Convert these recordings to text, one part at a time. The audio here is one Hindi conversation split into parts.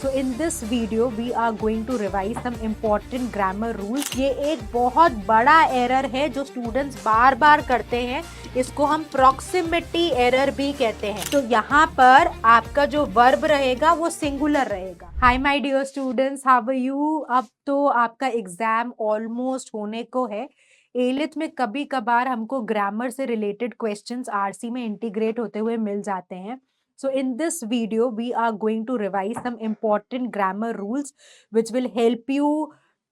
So in this video we are going to revise some important grammar rules. ये एक बहुत बड़ा एरर है जो स्टूडेंट्स बार बार करते हैं, इसको हम प्रॉक्सिमिटी एरर भी कहते हैं। तो यहाँ पर आपका जो वर्ब रहेगा वो सिंगुलर रहेगा। Hi my dear students, how are you? अब तो आपका एग्जाम ऑलमोस्ट होने को है। एलिथ में कभी कभार हमको ग्रामर से रिलेटेड क्वेश्चंस आरसी में इंटीग्रेट होते हुए मिल जाते हैं। So in this video, we are going to revise some important grammar rules which will help you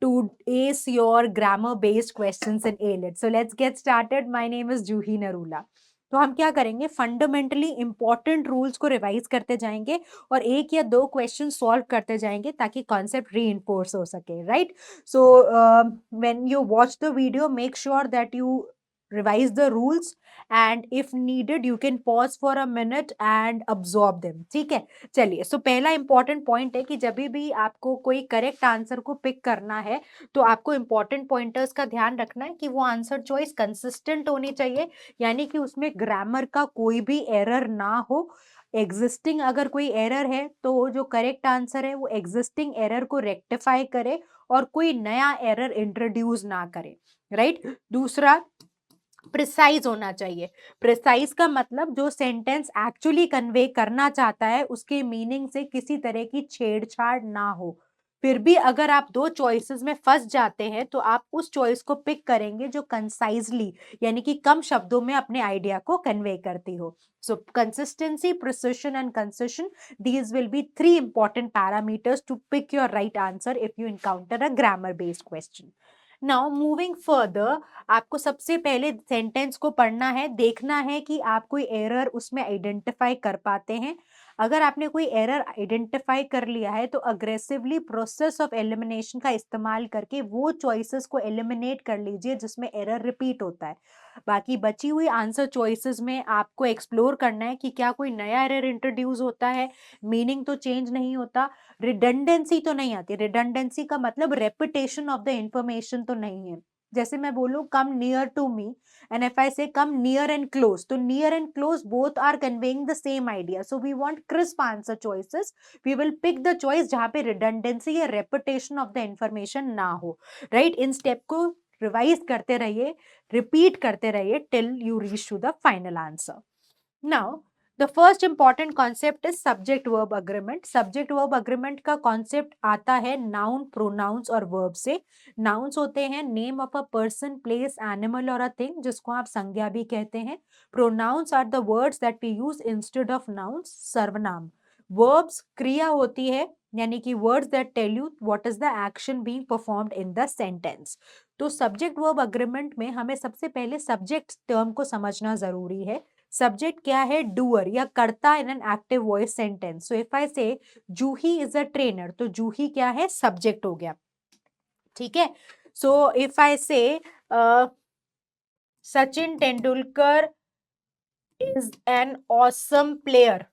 to ace your grammar-based questions in ALET. So let's get started. My name is Juhi Narula. तो हम क्या करेंगे, फंडामेंटली इंपॉर्टेंट रूल्स को रिवाइज करते जाएंगे और एक या दो क्वेश्चन सॉल्व करते जाएंगे ताकि कॉन्सेप्ट रीइंफोर्स हो सके, right? So when you watch the video, make sure that you revise the rules and if needed you can pause for a minute and absorb them. ठीक है, चलिए। सो पहला इंपॉर्टेंट पॉइंट है कि जब भी आपको कोई करेक्ट आंसर को पिक करना है तो आपको इंपॉर्टेंट पॉइंटर्स का ध्यान रखना है कि वो आंसर चॉइस कंसिस्टेंट होनी चाहिए, यानी कि उसमें ग्रामर का कोई भी एरर ना हो। एग्जिस्टिंग अगर कोई एरर है तो जो करेक्ट आंसर है वो एग्जिस्टिंग एरर को रेक्टिफाई करे और कोई नया एरर इंट्रोड्यूस ना करे, राइट? दूसरा, प्रिसाइज होना चाहिए। प्रिसाइज का मतलब जो सेंटेंस एक्चुअली कन्वे करना चाहता है उसके मीनिंग से किसी तरह की छेड़छाड़ ना हो। फिर भी अगर आप दो चॉइसेस में फंस जाते हैं तो आप उस चॉइस को पिक करेंगे जो कंसाइजली यानी कि कम शब्दों में अपने आइडिया को कन्वे करती हो। So consistency, precision and concision, these will be three important parameters to pick your right answer if you encounter a grammar based question. Now moving further, आपको सबसे पहले सेंटेंस को पढ़ना है, देखना है कि आप कोई एरर उसमें आइडेंटिफाई कर पाते हैं। अगर आपने कोई एरर आइडेंटिफाई कर लिया है तो अग्रेसिवली प्रोसेस ऑफ एलिमिनेशन का इस्तेमाल करके वो चॉइसेस को एलिमिनेट कर लीजिए जिसमें एरर रिपीट होता है। बाकी बची हुई आंसर चॉइसेस में आपको एक्सप्लोर करना है कि क्या कोई नया एरर इंट्रोड्यूस होता है, मीनिंग तो चेंज नहीं होता, रिडंडेंसी तो नहीं आती। रिडंडेंसी का मतलब रेपिटेशन ऑफ द इंफॉर्मेशन तो नहीं है। जैसे मैं बोलूं come near to me and if I say come near and close, तो near and close both are conveying the same idea. So we want crisp answer choices. We will pick the choice जहां पे रिडंडेंसी या रेपिटेशन ऑफ द इंफॉर्मेशन ना हो, राइट? इन स्टेप को रिवाइज करते रहिए, रिपीट करते रहिए till you reach to the final answer. Now the first important concept is subject verb agreement. Subject verb agreement का कॉन्सेप्ट आता है नाउन, प्रोनाउंस और वर्ब से। नाउन्स होते हैं name of a person, place, animal और अ थिंग, जिसको आप संज्ञा भी कहते हैं। Pronouns are the words that we use instead of nouns, सर्वनाम। वर्ब्स क्रिया होती है, यानी कि words that tell you what is the action being performed in the sentence. तो सब्जेक्ट वर्ब अग्रीमेंट में हमें सबसे पहले सब्जेक्ट टर्म को समझना जरूरी है। सब्जेक्ट क्या है? डूअर या कर्ता in an active voice sentence. So if I से जूही इज अ ट्रेनर, तो जूही क्या है? सब्जेक्ट हो गया, ठीक है? सो इफ आई से Sachin Tendulkar is an awesome player,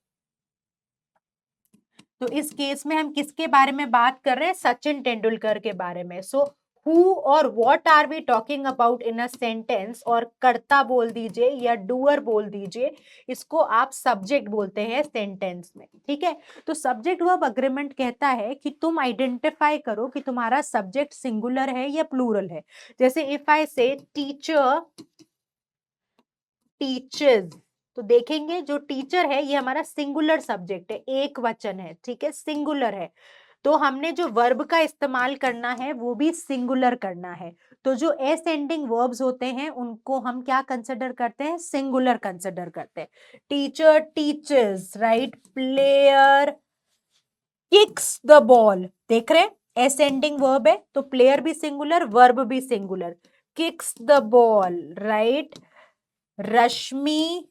तो इस केस में हम किसके बारे में बात कर रहे हैं? सचिन तेंदुलकर के बारे में। सो हु और what are we talking about in a sentence, और कर्ता बोल दीजिए या डूअर बोल दीजिए, इसको आप सब्जेक्ट बोलते हैं सेंटेंस में, ठीक है? तो सब्जेक्ट वर्ब अग्रीमेंट कहता है कि तुम आइडेंटिफाई करो कि तुम्हारा सब्जेक्ट सिंगुलर है या प्लूरल है। जैसे इफ आई से टीचर टीचर्स, तो देखेंगे जो टीचर है ये हमारा सिंगुलर सब्जेक्ट है, एक वचन है, ठीक है, सिंगुलर है। तो हमने जो वर्ब का इस्तेमाल करना है वो भी सिंगुलर करना है। तो जो एस एंडिंग वर्ब्स होते हैं उनको हम क्या कंसिडर करते हैं? सिंगुलर कंसिडर करते हैं। Teacher teachers, right? Player kicks the ball, देख रहे हैं एस एंडिंग वर्ब है तो प्लेयर भी सिंगुलर, वर्ब भी singular. Kicks the ball, right? Rashmi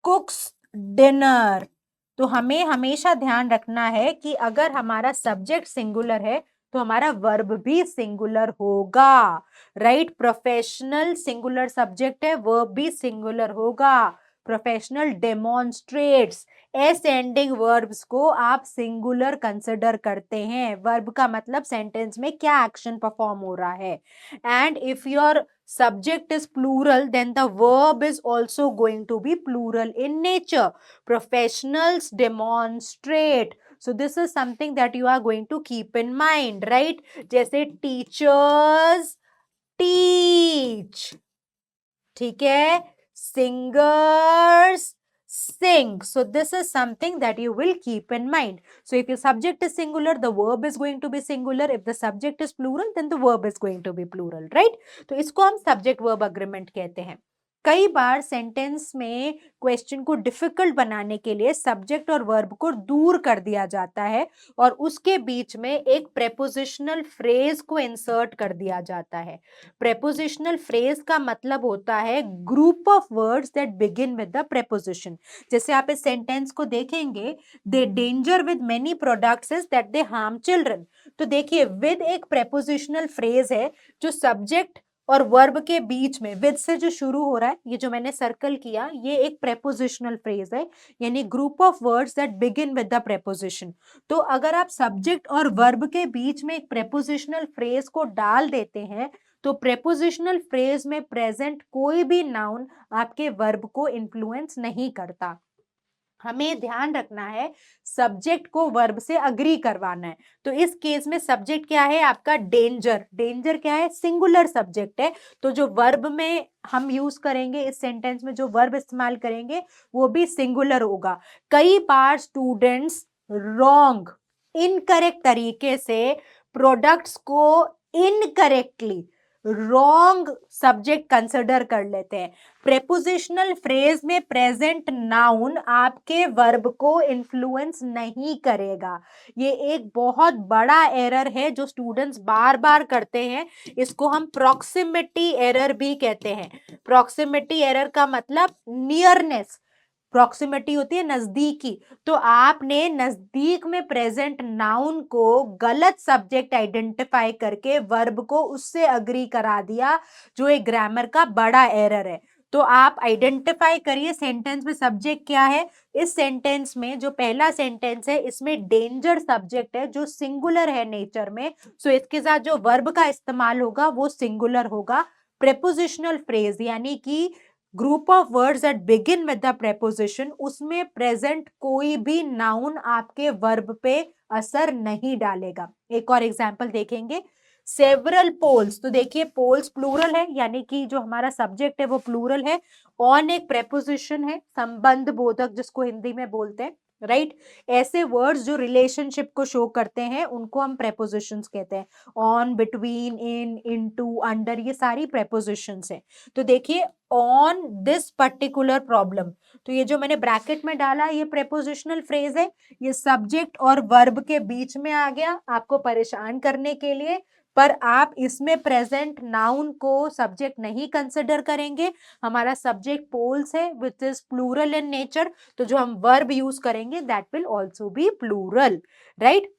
कुक्स dinner. तो हमें हमेशा ध्यान रखना है कि अगर हमारा सब्जेक्ट सिंगुलर है तो हमारा वर्ब भी सिंगुलर होगा, राइट? प्रोफेशनल सिंगुलर सब्जेक्ट है, वर्ब भी सिंगुलर होगा। Professional demonstrates, S ending verbs को आप सिंगुलर कंसिडर करते हैं। वर्ब का मतलब सेंटेंस में क्या एक्शन परफॉर्म हो रहा है। And if your subject is plural, then the verb is also going to be plural in nature. Professionals demonstrate, so this is something that you are going to keep in mind, right? जैसे टीचर्स टीच, ठीक है, singers sing. So this is something that you will keep in mind. So if your subject is singular, the verb is going to be singular. If the subject is plural, then the verb is going to be plural, right? तो इसको हम subject verb agreement कहते हैं. कई बार सेंटेंस में क्वेश्चन को डिफिकल्ट बनाने के लिए सब्जेक्ट और वर्ब को दूर कर दिया जाता है और उसके बीच में एक प्रेपोजिशनल फ्रेज को इंसर्ट कर दिया जाता है. प्रेपोजिशनल फ्रेज का मतलब होता है group of words that begin with the preposition. जैसे आप इस सेंटेंस को देखेंगे, the danger with many products is that they harm children. तो देखिए, विद एक प्रेपोजिशनल फ्रेज है जो सब्जेक्ट और वर्ब के बीच में विद से जो शुरू हो रहा है, ये जो मैंने सर्कल किया, ये एक प्रेपोजिशनल फ्रेज है, यानी group of words that begin with the preposition. तो अगर आप सब्जेक्ट और वर्ब के बीच में एक प्रेपोजिशनल फ्रेज को डाल देते हैं तो प्रेपोजिशनल फ्रेज में प्रेजेंट कोई भी नाउन आपके वर्ब को इन्फ्लुएंस नहीं करता. हमें ध्यान रखना है, सब्जेक्ट को वर्ब से अग्री करवाना है. तो इस केस में सब्जेक्ट क्या है आपका? डेंजर. डेंजर क्या है? सिंगुलर सब्जेक्ट है. तो जो वर्ब में हम यूज करेंगे, इस सेंटेंस में जो वर्ब इस्तेमाल करेंगे वो भी सिंगुलर होगा. कई बार स्टूडेंट्स रॉन्ग, इनकरेक्ट तरीके से प्रोडक्ट्स को इनकरेक्टली रॉन्ग सब्जेक्ट कंसिडर कर लेते हैं. प्रेपोजिशनल फ्रेज में प्रेजेंट नाउन आपके वर्ब को इन्फ्लुएंस नहीं करेगा. ये एक बहुत बड़ा एरर है जो स्टूडेंट्स बार बार करते हैं. इसको हम प्रॉक्सिमिटी एरर भी कहते हैं. प्रॉक्सिमिटी एरर का मतलब नियरनेस. प्रॉक्सिमिटी होती है नजदीकी. तो आपने नजदीक में प्रेजेंट नाउन को गलत सब्जेक्ट आइडेंटिफाई करके वर्ब को उससे अग्री करा दिया, जो एक ग्रामर का बड़ा एरर है. तो आप आइडेंटिफाई करिए सेंटेंस में सब्जेक्ट क्या है. इस सेंटेंस में जो पहला सेंटेंस है, इसमें डेंजर सब्जेक्ट है जो सिंगुलर है नेचर में. सो इसके साथ जो वर्ब का इस्तेमाल होगा वो सिंगुलर होगा. प्रेपोजिशनल फ्रेज यानी कि group of words that begin with the preposition, उसमें प्रेजेंट कोई भी नाउन आपके वर्ब पे असर नहीं डालेगा. एक और एग्जांपल देखेंगे, सेवरल पोल्स. तो देखिए, पोल्स प्लूरल है, यानी कि जो हमारा सब्जेक्ट है वो प्लूरल है. ऑन एक प्रेपोजिशन है, संबंध बोधक जिसको हिंदी में बोलते हैं, राइट? ऐसे वर्ड्स जो रिलेशनशिप को शो करते हैं उनको हम प्रेपोजिशंस कहते हैं. On, between, in, into, under, ये सारी प्रेपोजिशंस हैं. तो देखिए, ऑन दिस पर्टिकुलर प्रॉब्लम, तो ये जो मैंने ब्रैकेट में डाला ये प्रेपोजिशनल फ्रेज है. ये सब्जेक्ट और वर्ब के बीच में आ गया आपको परेशान करने के लिए, पर आप इसमें प्रेजेंट नाउन को सब्जेक्ट नहीं कंसिडर करेंगे. हमारा सब्जेक्ट पोल्स है which is plural in nature. तो जो हम वर्ब यूज करेंगे that will also be plural, right?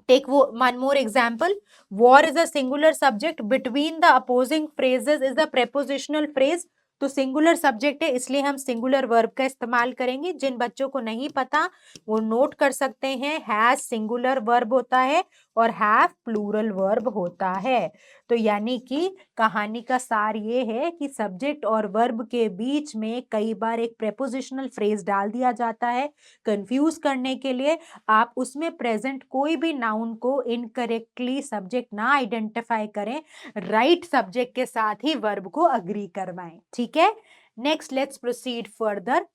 Take one more example. War is a singular subject. Between the opposing phrases is a prepositional phrase. तो सिंगुलर सब्जेक्ट है, इसलिए हम सिंगुलर वर्ब का इस्तेमाल करेंगे. जिन बच्चों को नहीं पता वो नोट कर सकते हैं, हैज सिंगुलर वर्ब होता है और हैव प्लूरल वर्ब होता है. तो यानी कि कहानी का सार ये है कि सब्जेक्ट और वर्ब के बीच में कई बार एक प्रेपोजिशनल फ्रेज डाल दिया जाता है कंफ्यूज करने के लिए. आप उसमें प्रेजेंट कोई भी नाउन को इनकरेक्टली सब्जेक्ट ना आइडेंटिफाई करें, राइट सब्जेक्ट के साथ ही वर्ब को अग्री करवाएं. ठीक है, नेक्स्ट लेट्स प्रोसीड फर्दर.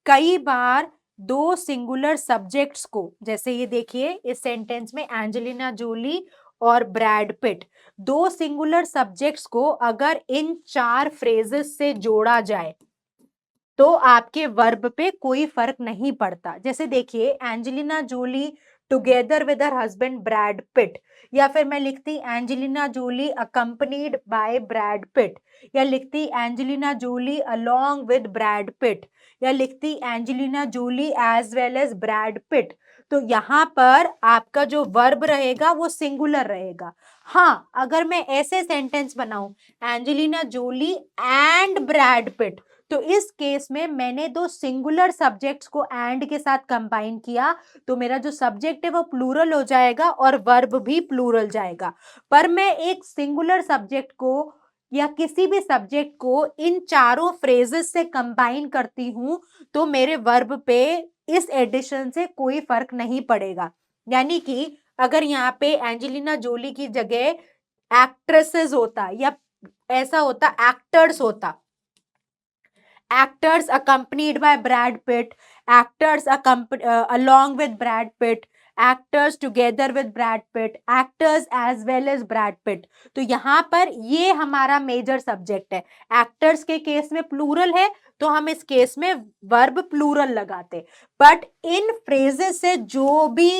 कई बार दो सिंगुलर सब्जेक्ट्स को, जैसे ये देखिए इस सेंटेंस में एंजेलिना जोली और ब्रैड पिट, दो सिंगुलर सब्जेक्ट्स को अगर इन 4 फ्रेजेस से जोड़ा जाए तो आपके वर्ब पे कोई फर्क नहीं पड़ता. जैसे देखिए, Angelina Jolie together with her husband Brad Pitt, या फिर मैं लिखती Angelina Jolie accompanied by Brad Pitt, या लिखती Angelina Jolie along with Brad Pitt, या लिखती Angelina Jolie as well as Brad Pitt. तो यहाँ पर आपका जो वर्ब रहेगा वो सिंगुलर रहेगा. हाँ, अगर मैं ऐसे सेंटेंस बनाऊं, Angelina Jolie and Brad Pitt, तो इस केस में मैंने दो सिंगुलर सब्जेक्ट्स को एंड के साथ कंबाइन किया, तो मेरा जो सब्जेक्ट है वो प्लूरल हो जाएगा और वर्ब भी प्लूरल जाएगा. पर मैं एक सिंगुलर सब्जेक्ट को या किसी भी सब्जेक्ट को इन चारों फ्रेजेस से कंबाइन करती हूं तो मेरे वर्ब पे इस एडिशन से कोई फर्क नहीं पड़ेगा। यानी कि अगर यहाँ पे एंजेलिना जोली की जगह एक्ट्रेसेस होता या ऐसा होता एक्टर्स होता, actors accompanied by Brad Pitt, actors along with Brad Pitt, actors together with Brad Pitt, actors as well as Brad Pitt, तो यहाँ पर ये हमारा मेजर सब्जेक्ट है। एक्टर्स के केस में प्लूरल है तो हम इस केस में वर्ब प्लूरल लगाते, बट इन फ्रेजेस से जो भी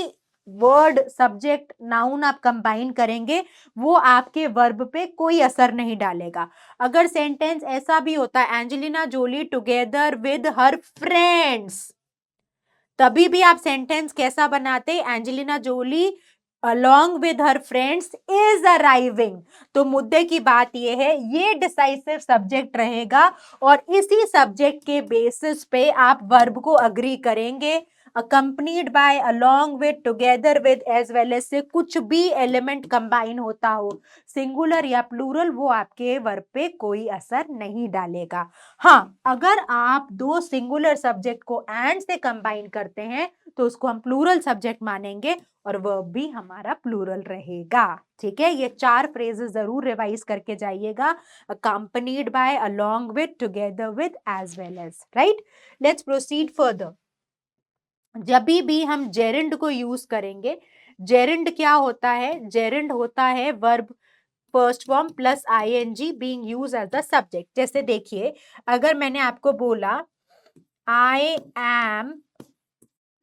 वर्ड सब्जेक्ट नाउन आप कंबाइन करेंगे वो आपके वर्ब पे कोई असर नहीं डालेगा। अगर सेंटेंस ऐसा भी होता है Angelina Jolie together with her friends, तभी भी आप सेंटेंस कैसा बनाते, Angelina Jolie along with her friends is arriving। तो मुद्दे की बात यह है, ये डिसाइसिव सब्जेक्ट रहेगा और इसी सब्जेक्ट के बेसिस पे आप वर्ब को अग्री करेंगे। accompanied by, along with, together with, as well as से कुछ भी एलिमेंट कंबाइन होता हो सिंगुलर या प्लूरल, वो आपके वर्ब पे कोई असर नहीं डालेगा। हाँ, अगर आप दो सिंगुलर सब्जेक्ट को एंड से कंबाइन करते हैं तो उसको हम प्लूरल सब्जेक्ट मानेंगे और वर्ब भी हमारा प्लूरल रहेगा। ठीक है, ये 4 फ्रेजेस जरूर रिवाइज करके जाइएगा, accompanied by, along with, together with, as well as, right? Let's proceed further। जब भी हम जेरिंड को यूज करेंगे, जेरिंड क्या होता है, जेरिंड होता है verb first form plus ING being use as the subject. जैसे देखिए, अगर मैंने आपको बोला I am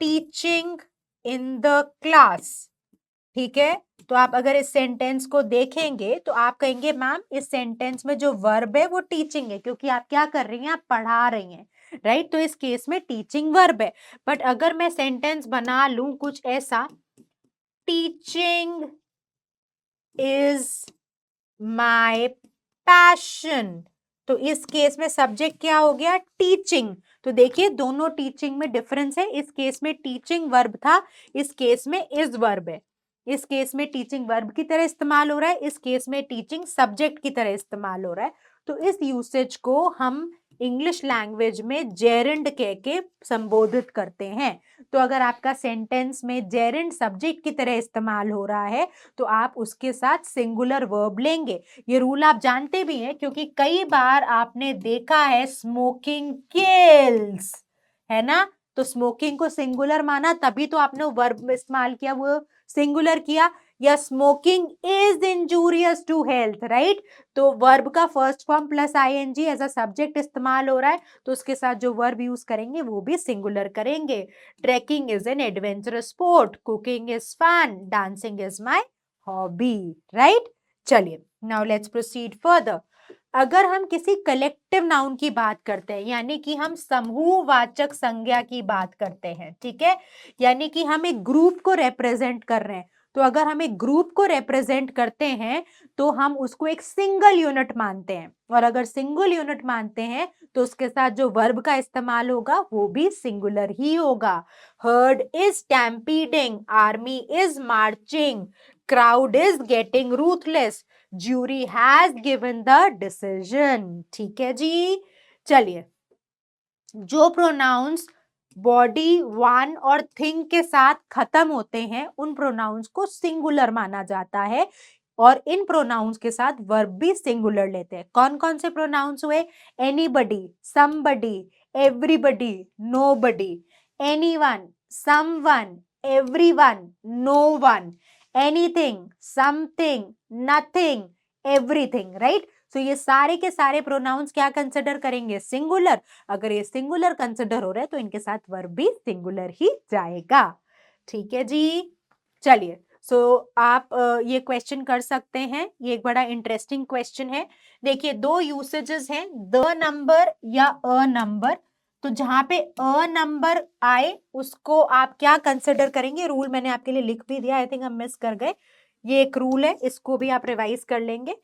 teaching in the class, ठीक है, तो आप अगर इस सेंटेंस को देखेंगे तो आप कहेंगे मैम इस सेंटेंस में जो वर्ब है वो टीचिंग है, क्योंकि आप क्या कर रही हैं, आप पढ़ा रही हैं, राइट? तो इस केस में टीचिंग वर्ब है। बट अगर मैं सेंटेंस बना लूं कुछ ऐसा, टीचिंग इज माय पैशन, तो इस केस में सब्जेक्ट क्या हो गया, टीचिंग। तो देखिए दोनों टीचिंग में डिफरेंस है, इस केस में टीचिंग वर्ब था, इस केस में इज वर्ब है। इस केस में टीचिंग वर्ब की तरह इस्तेमाल हो रहा है, इस केस में टीचिंग सब्जेक्ट की तरह इस्तेमाल हो रहा है। तो इस यूसेज को हम इंग्लिश लैंग्वेज में जेरिंड कह के संबोधित करते हैं। तो अगर आपका सेंटेंस में जेरिंड सब्जेक्ट की तरह इस्तेमाल हो रहा है तो आप उसके साथ सिंगुलर वर्ब लेंगे। ये रूल आप जानते भी हैं क्योंकि कई बार आपने देखा है स्मोकिंग किल्स, है ना? तो स्मोकिंग को सिंगुलर माना तभी तो आपने वर्ब में इस्तेमाल किया, वो सिंगुलर किया। या smoking is injurious to health, right? तो वर्ब का first form plus ING as a subject इस्तेमाल हो रहा है तो उसके साथ जो वर्ब यूज करेंगे वो भी सिंगुलर करेंगे। Trekking is an adventurous sport, cooking is fun, dancing is my hobby, right? चलिए, नाउ लेट्स प्रोसीड फर्दर। अगर हम किसी कलेक्टिव नाउन की बात करते हैं, यानी कि हम समूहवाचक संज्ञा की बात करते हैं, ठीक है, यानी कि हम एक ग्रुप को रिप्रेजेंट कर रहे हैं, तो अगर हम एक ग्रुप को रिप्रेजेंट करते हैं तो हम उसको एक सिंगल यूनिट मानते हैं, और अगर सिंगल यूनिट मानते हैं तो उसके साथ जो वर्ब का इस्तेमाल होगा वो भी सिंगुलर ही होगा। Herd is stampeding, army is marching, crowd is getting ruthless, jury has given the decision. ठीक है जी, चलिए, जो प्रोनाउंस बॉडी, वन और थिंग के साथ खत्म होते हैं उन प्रोनाउंस को सिंगुलर माना जाता है, और इन प्रोनाउंस के साथ वर्ब भी सिंगुलर लेते हैं। कौन कौन से प्रोनाउंस हुए? Anybody, somebody, everybody, nobody, anyone, someone, everyone, no one, anything, something, nothing, everything, right? So ये सारे के सारे प्रोनाउंस क्या कंसिडर करेंगे? सिंगुलर। अगर ये सिंगुलर कंसिडर हो रहे हैं तो इनके साथ वर्ब भी सिंगुलर ही जाएगा। ठीक है जी, चलिए, सो आप ये क्वेश्चन कर सकते हैं, ये एक बड़ा इंटरेस्टिंग क्वेश्चन है। देखिए, दो यूसेजेस हैं, द नंबर या अ नंबर। तो जहां पे अ नंबर आए उसको आप क्या कंसिडर करेंगे? रूल मैंने आपके लिए लिख भी दिया, आई थिंक हम मिस कर गए। ये एक रूल है, इसको भी आप रिवाइज कर लेंगे।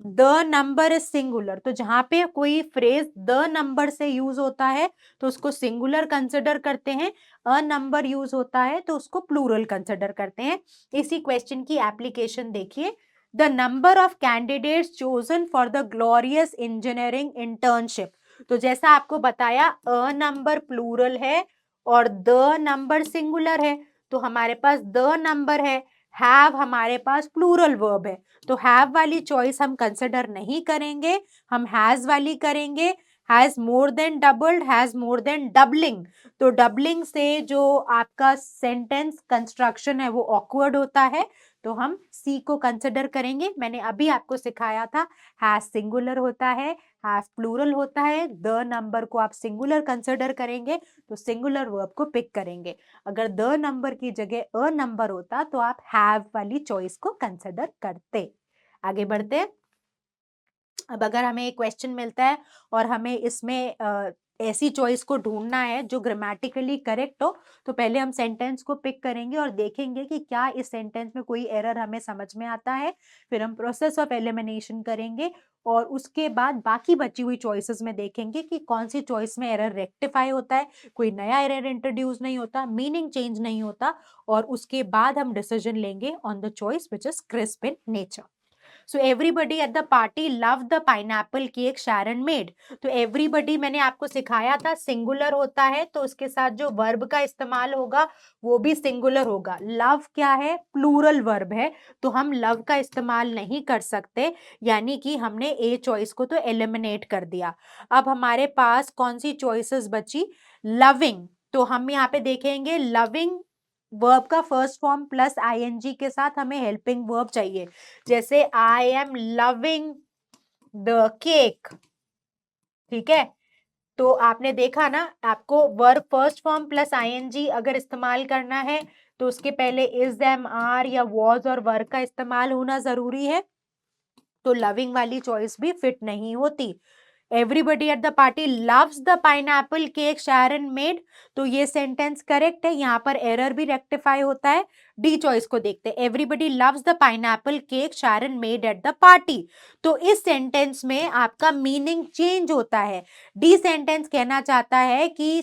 द नंबर इज सिंगुलर, तो जहां पे कोई फ्रेज द नंबर से यूज होता है तो उसको सिंगुलर कंसिडर करते हैं, अ नंबर यूज होता है तो उसको प्लूरल कंसिडर करते हैं। इसी क्वेश्चन की एप्लीकेशन देखिए, the number of candidates chosen for the glorious engineering internship. तो जैसा आपको बताया, अ नंबर प्लूरल है और द नंबर सिंगुलर है, तो हमारे पास द नंबर है। हैव हमारे पास प्लूरल वर्ब है, तो हैव वाली चॉइस हम कंसिडर नहीं करेंगे, हम हैज वाली करेंगे। Has more than doubled, has more than doubling, तो डबलिंग से जो आपका सेंटेंस कंस्ट्रक्शन है वो ऑकवर्ड होता है, तो हम सी को कंसिडर करेंगे। मैंने अभी आपको सिखाया था, हैज सिंगुलर होता है, हैज प्लूरल होता है, द नंबर को आप सिंगुलर कंसिडर करेंगे तो सिंगुलर वर्ब को पिक करेंगे। अगर द नंबर की जगह अ नंबर होता तो आप हैव वाली चॉइस को कंसिडर करते। आगे बढ़ते। अब अगर हमें एक क्वेश्चन मिलता है और हमें इसमें ऐसी चॉइस को ढूंढना है जो ग्रामेटिकली करेक्ट हो, तो पहले हम सेंटेंस को पिक करेंगे और देखेंगे कि क्या इस सेंटेंस में कोई एरर हमें समझ में आता है। फिर हम प्रोसेस ऑफ एलिमिनेशन करेंगे और उसके बाद बाकी बची हुई चॉइसेस में देखेंगे कि कौन सी चॉइस में एरर रेक्टिफाई होता है, कोई नया एरर इंट्रोड्यूस नहीं होता, मीनिंग चेंज नहीं होता, और उसके बाद हम डिसीजन लेंगे on the choice which is crisp in nature. So everybody at the party loved the pineapple cake Sharon made. तो everybody मैंने आपको सिखाया था सिंगुलर होता है तो उसके साथ जो वर्ब का इस्तेमाल होगा वो भी सिंगुलर होगा। लव क्या है? प्लूरल वर्ब है, तो हम लव का इस्तेमाल नहीं कर सकते, यानी कि हमने ए चॉइस को तो एलिमिनेट कर दिया। अब हमारे पास कौन सी चॉइसेस बची? लविंग, तो हम यहाँ पे देखेंगे लविंग वर्ब का फर्स्ट फॉर्म प्लस आईएनजी के साथ हमें हेल्पिंग वर्ब चाहिए, जैसे I am loving the cake. ठीक है, तो आपने देखा ना, आपको verb first form plus ING अगर इस्तेमाल करना है तो उसके पहले इज एम आर या वॉज और वर्ब का इस्तेमाल होना जरूरी है, तो लविंग वाली चॉइस भी फिट नहीं होती। Everybody at the party loves the pineapple cake Sharon made, तो ये सेंटेंस करेक्ट है, यहाँ पर एरर भी रेक्टिफाई होता है। डी चॉइस को देखते हैं, everybody loves the pineapple cake Sharon made at the party, तो इस सेंटेंस में आपका मीनिंग चेंज होता है। डी सेंटेंस कहना चाहता है कि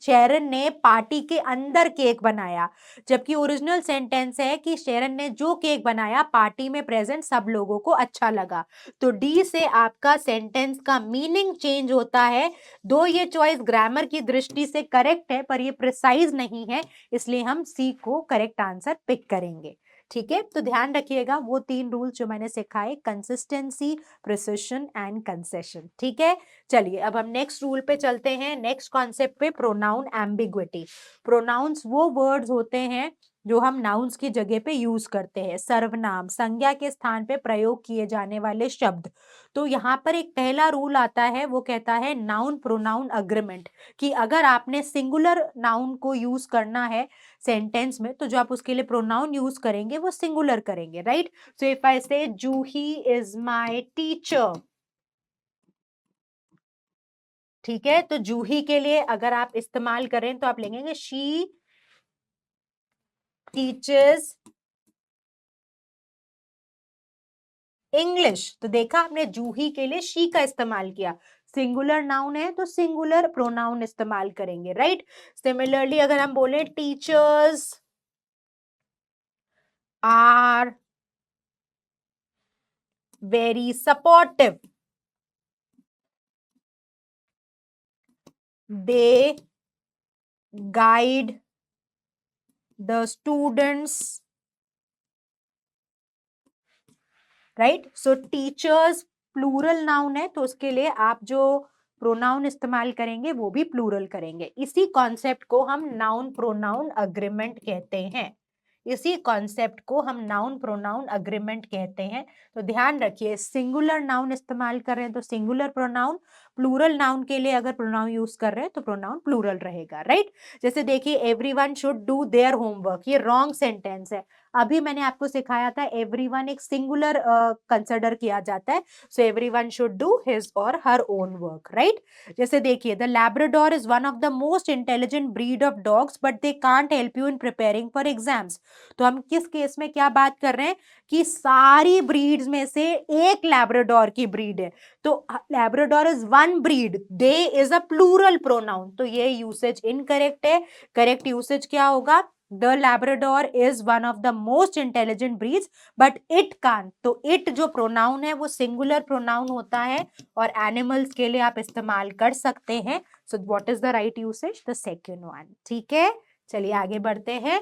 शेरन ने पार्टी के अंदर केक बनाया, जबकि ओरिजिनल सेंटेंस है कि शेरन ने जो केक बनाया पार्टी में प्रेजेंट सब लोगों को अच्छा लगा। तो डी से आपका सेंटेंस का मीनिंग चेंज होता है। दो ये चॉइस ग्रामर की दृष्टि से करेक्ट है पर ये प्रिसाइज नहीं है, इसलिए हम सी को करेक्ट आंसर पिक करेंगे। ठीक है, तो ध्यान रखिएगा वो 3 रूल्स जो मैंने सिखाए, कंसिस्टेंसी, प्रिसिशन एंड कंसेशन। ठीक है, चलिए अब हम नेक्स्ट रूल पे चलते हैं, नेक्स्ट कॉन्सेप्ट पे, प्रोनाउन एम्बिग्विटी। प्रोनाउंस वो वर्ड्स होते हैं जो हम नाउन्स की जगह पे यूज करते हैं, सर्वनाम संज्ञा के स्थान पे प्रयोग किए जाने वाले शब्द। तो यहाँ पर एक पहला रूल आता है, वो कहता है नाउन प्रोनाउन अग्रीमेंट, कि अगर आपने सिंगुलर नाउन को यूज करना है सेंटेंस में तो जो आप उसके लिए प्रोनाउन यूज करेंगे वो सिंगुलर करेंगे, राइट। सो इफ आई से जूही इज माय टीचर, ठीक है, तो जूही के लिए अगर आप इस्तेमाल करें तो आप लेंगे शी टीचर्स इंग्लिश, तो देखा आपने जूही के लिए शी का इस्तेमाल किया, सिंगुलर नाउन है तो सिंगुलर प्रोनाउन इस्तेमाल करेंगे, राइट। सिमिलरली अगर हम बोले teachers are very supportive, they guide the students, right. So teachers plural noun है तो उसके लिए आप जो प्रोनाउन इस्तेमाल करेंगे वो भी प्लूरल करेंगे। इसी कॉन्सेप्ट को हम नाउन प्रोनाउन अग्रीमेंट कहते हैं, इसी कॉन्सेप्ट को हम नाउन प्रोनाउन अग्रीमेंट कहते हैं। तो ध्यान रखिए, सिंगुलर नाउन इस्तेमाल कर रहे हैं तो सिंगुलर प्रोनाउन, प्लूरल नाउन के लिए अगर प्रोनाउन यूज कर रहे हैं तो प्रोनाउन प्लूरल रहेगा, राइट। जैसे देखिए everyone should do their homework, ये रॉन्ग सेंटेंस है। अभी मैंने आपको सिखाया था एवरीवन एक सिंगुलर कंसिडर किया जाता है, so everyone should do his और हर ओन वर्क, राइट। जैसे देखिए the Labrador is one of the most intelligent breed of dogs but they can't help you in preparing for exams, तो हम किस केस में क्या बात कर रहे हैं कि सारी ब्रीड्स में से एक लैब्राडोर की ब्रीड है, तो Labrador is one breed, they is a plural pronoun, तो ये यूसेज इनकरेक्ट है। करेक्ट यूसेज क्या होगा? The Labrador is one of the most intelligent breeds, but it can't, तो it जो प्रोनाउन है वो सिंगुलर प्रोनाउन होता है और एनिमल्स के लिए आप इस्तेमाल कर सकते हैं so what is the right usage? The second one. ठीक है, चलिए आगे बढ़ते हैं।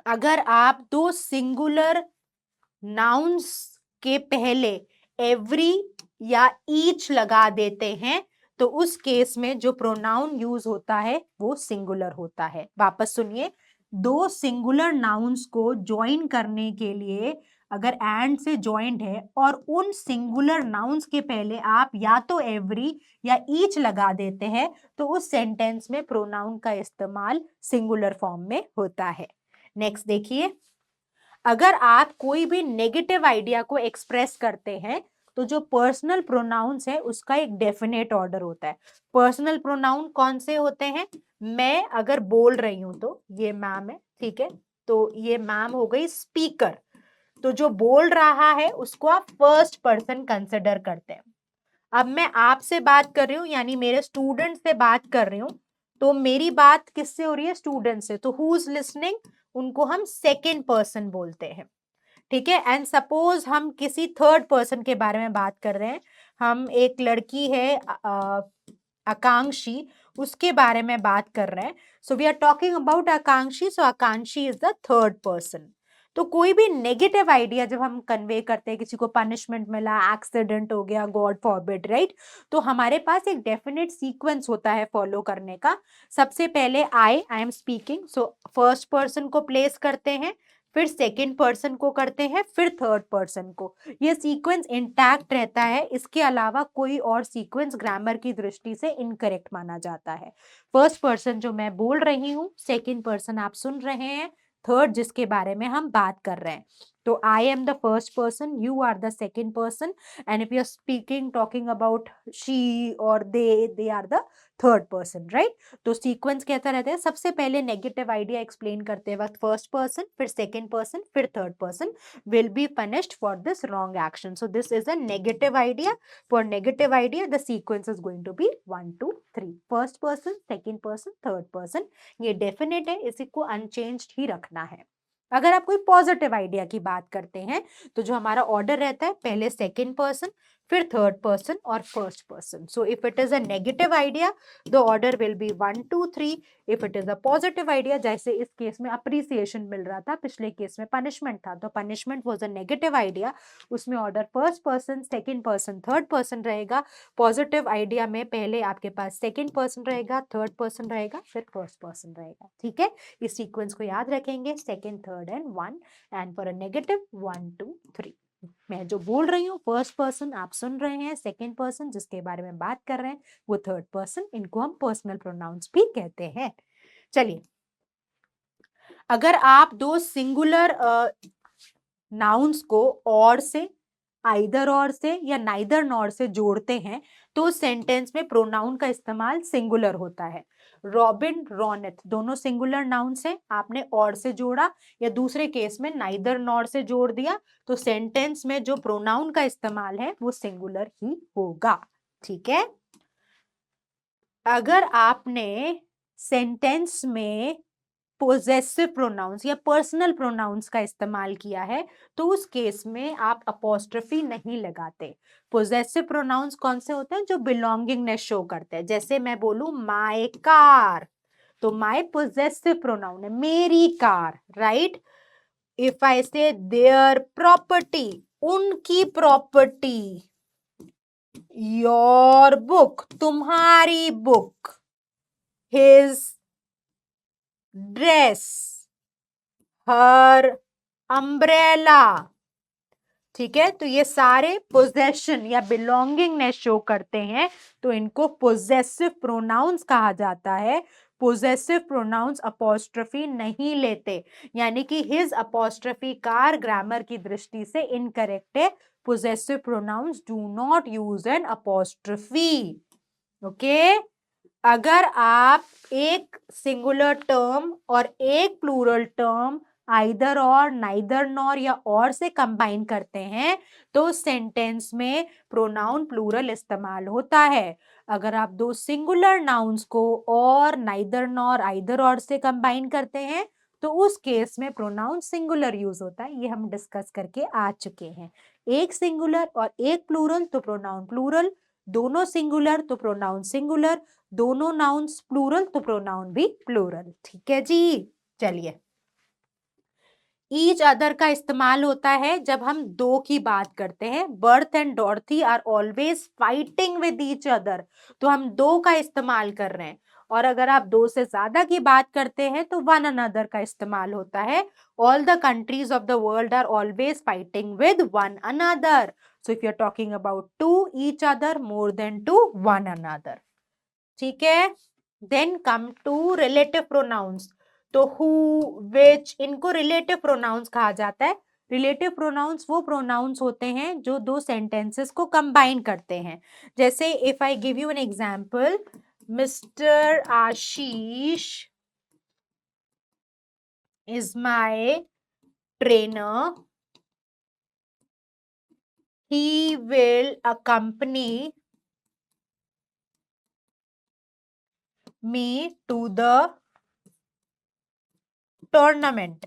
अगर आप दो सिंगुलर नाउन्स के पहले एवरी या ईच लगा देते हैं तो उस केस में जो प्रोनाउन यूज होता है वो सिंगुलर होता है। वापस सुनिए, दो सिंगुलर नाउन्स को ज्वाइन करने के लिए अगर एंड से ज्वाइंट है और उन सिंगुलर नाउन्स के पहले आप या तो एवरी या ईच लगा देते हैं तो उस सेंटेंस में प्रोनाउन का इस्तेमाल सिंगुलर फॉर्म में होता है। नेक्स्ट देखिए, अगर आप कोई भी नेगेटिव आइडिया को एक्सप्रेस करते हैं तो जो पर्सनल प्रोनाउंस है उसका एक डेफिनेट ऑर्डर होता है। पर्सनल प्रोनाउन कौन से होते हैं? मैं अगर बोल रही हूं तो ये मैम है, ठीक है, तो ये मैम हो गई स्पीकर, तो जो बोल रहा है उसको आप फर्स्ट पर्सन कंसिडर करते हैं। अब मैं आपसे बात कर रही हूँ यानी मेरे स्टूडेंट से बात कर रही हूँ, तो मेरी बात किससे हो रही है? स्टूडेंट से, तो हु इज लिसनिंग उनको हम सेकेंड पर्सन बोलते हैं। ठीक है, एंड सपोज हम किसी थर्ड पर्सन के बारे में बात कर रहे हैं, हम एक लड़की है आकांक्षी, उसके बारे में बात कर रहे हैं, so we are talking about Akankshi, so आकांक्षी इज द थर्ड पर्सन। तो कोई भी नेगेटिव आइडिया जब हम कन्वे करते हैं, किसी को पनिशमेंट मिला, एक्सीडेंट हो गया, गॉड फॉरबिड, राइट, तो हमारे पास एक डेफिनेट सीक्वेंस होता है फॉलो करने का। सबसे पहले I am speaking, so first person को प्लेस करते हैं, फिर सेकेंड पर्सन को करते हैं, फिर थर्ड पर्सन को। ये सीक्वेंस इंटैक्ट रहता है, इसके अलावा कोई और सीक्वेंस ग्रामर की दृष्टि से इनकरेक्ट माना जाता है। फर्स्ट पर्सन जो मैं बोल रही हूँ, सेकेंड पर्सन आप सुन रहे हैं, थर्ड जिसके बारे में हम बात कर रहे हैं। तो I am the first person, you are the second person, and if you are speaking talking about she और they are the third person, right. तो सीक्वेंस कैसा रहता है? सबसे पहले नेगेटिव आइडिया एक्सप्लेन करते वक्त फर्स्ट पर्सन, फिर सेकेंड पर्सन, फिर third person will be punished for this wrong action. So this is a negative idea. For negative idea, the sequence is going to be 1, 2, 3. First person, second person, third person. ये definite है, इसी को unchanged ही रखना है। अगर आप कोई पॉजिटिव आइडिया की बात करते हैं तो जो हमारा ऑर्डर रहता है, पहले सेकेंड पर्सन, फिर थर्ड पर्सन और first person. So if it is a negative idea the order will be 1, 2, 3। If it is a positive idea, जैसे इस केस में अप्रिसिएशन मिल रहा था, पिछले केस में पनिशमेंट था, तो punishment was a negative idea, उसमें order first person, second person, third person रहेगा। पॉजिटिव आइडिया में पहले आपके पास सेकेंड पर्सन रहेगा, थर्ड पर्सन रहेगा, फिर फर्स्ट पर्सन रहेगा। ठीक है, इस सीक्वेंस को याद रखेंगे, second, third and one, and for a negative 1, 2, 3। मैं जो बोल रही हूँ फर्स्ट पर्सन आप सुन रहे हैं, सेकेंड पर्सन जिसके बारे में बात कर रहे हैं वो थर्ड पर्सन, इनको हम पर्सनल प्रोनाउंस भी कहते हैं। चलिए, अगर आप दो सिंगुलर नाउन्स को और से, आइदर और से या नाइदर नॉर से जोड़ते हैं तो सेंटेंस में प्रोनाउन का इस्तेमाल सिंगुलर होता है। रॉबिन, रोनित दोनों सिंगुलर नाउन्स हैं, आपने और से जोड़ा या दूसरे केस में नाइदर नॉर से जोड़ दिया तो सेंटेंस में जो प्रोनाउन का इस्तेमाल है वो सिंगुलर ही होगा। ठीक है, अगर आपने सेंटेंस में पोजेसिव प्रोनाउंस या पर्सनल प्रोनाउंस का इस्तेमाल किया है तो उस केस में आप अपोस्ट्रोफी नहीं लगाते। पोजेसिव प्रोनाउंस कौन से होते हैं? जो बिलोंगिंगनेस शो करते हैं। जैसे मैं बोलूं माय कार, तो माय पोजेसिव प्रोनाउन है मेरी कार, राइट। इफ आई से देयर प्रॉपर्टी, उनकी प्रॉपर्टी, योर बुक, तुम्हारी बुक, हिज ड्रेस, हर अम्ब्रेला। ठीक है, तो ये सारे पोजेशन या बिलोंगिंगनेस शो करते हैं, तो इनको पोजेसिव प्रोनाउंस कहा जाता है। पोजेसिव प्रोनाउंस अपोस्ट्रोफी नहीं लेते, यानी कि हिज अपोस्ट्रोफी कार ग्रामर की दृष्टि से इनकरेक्ट है। Possessive pronouns do not use an apostrophe. Okay, अगर आप एक सिंगुलर टर्म और एक plural term either or, neither nor या और से कंबाइन करते हैं तो सेंटेंस में प्रोनाउन प्लूरल इस्तेमाल होता है। अगर आप दो सिंगुलर नाउन्स को और, नाइदर नॉर, आइदर और से कंबाइन करते हैं तो उस केस में प्रोनाउन सिंगुलर यूज होता है। ये हम डिस्कस करके आ चुके हैं। एक सिंगुलर और एक प्लूरल तो प्रोनाउन प्लूरल, दोनों सिंगुलर तो प्रोनाउन सिंगुलर, दोनों नाउन्स प्लूरल तो प्रोनाउन भी प्लूरल। ठीक है जी। चलिए, ईच अदर का इस्तेमाल होता है जब हम दो की बात करते हैं। Beth and Dorothy are always fighting with each other, तो हम दो का इस्तेमाल कर रहे हैं। और अगर आप दो से ज्यादा की बात करते हैं तो वन अनदर का इस्तेमाल होता है। All the countries of the world are always fighting with one another. So if you are talking about two each other, more than two, one another. ठीक है। Then come to relative pronouns. तो हु, विच, इनको रिलेटिव प्रोनाउंस कहा जाता है। रिलेटिव प्रोनाउंस वो प्रोनाउंस होते हैं जो दो सेंटेंसेस को कंबाइन करते हैं। जैसे if I give you an example, mister Ashish is my trainer, he will accompany me to the tournament।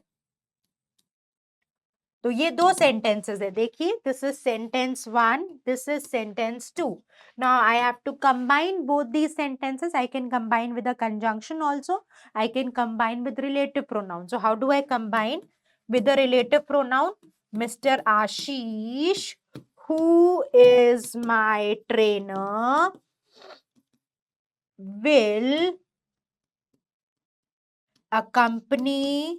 तो ये दो सेंटेंसेस है, देखिए, this is sentence one, this is sentence two. Now I have to combine both these sentences. I can combine with a conjunction also, I can combine with relative pronoun. So how do I combine with the relative pronoun? Mister Ashish who is my trainer will accompany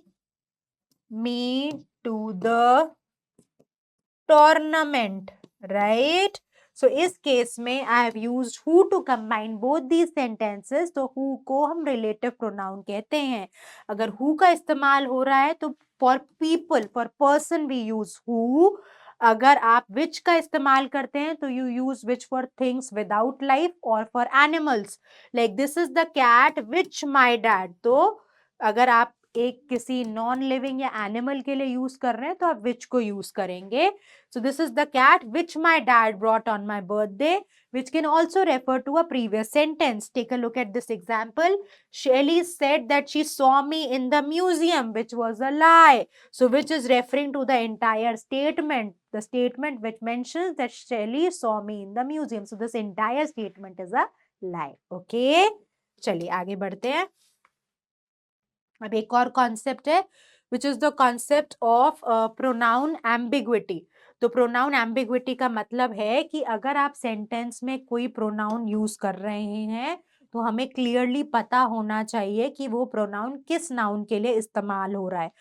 me to the tournament, right? So इस केस में I have used who to combine both these sentences। तो who को हम relative pronoun कहते हैं। अगर who का इस्तेमाल हो रहा है तो for people, for person we use who। अगर आप which का इस्तेमाल करते हैं तो you use which for things without life or for animals, like this is the cat which my dad। तो अगर आप एक किसी नॉन लिविंग या एनिमल के लिए यूज कर रहे हैं तो आप विच को यूज करेंगे। So this is the cat which my dad brought on my birthday, which can also refer to a previous sentence. Take a look at this example. Shelly said that she saw me in the museum, which was a lie. So which is referring to the entire statement, the statement which mentions that Shelly saw me in the museum. So this entire statement is a lie. Okay, चलिए आगे बढ़ते हैं। अब एक और कॉन्सेप्ट है which is the concept of pronoun ambiguity. तो प्रोनाउन एम्बिग्विटी का मतलब है कि अगर आप सेंटेंस में कोई प्रोनाउन यूज कर रहे हैं तो हमें क्लियरली पता होना चाहिए कि वो प्रोनाउन किस नाउन के लिए इस्तेमाल हो रहा है।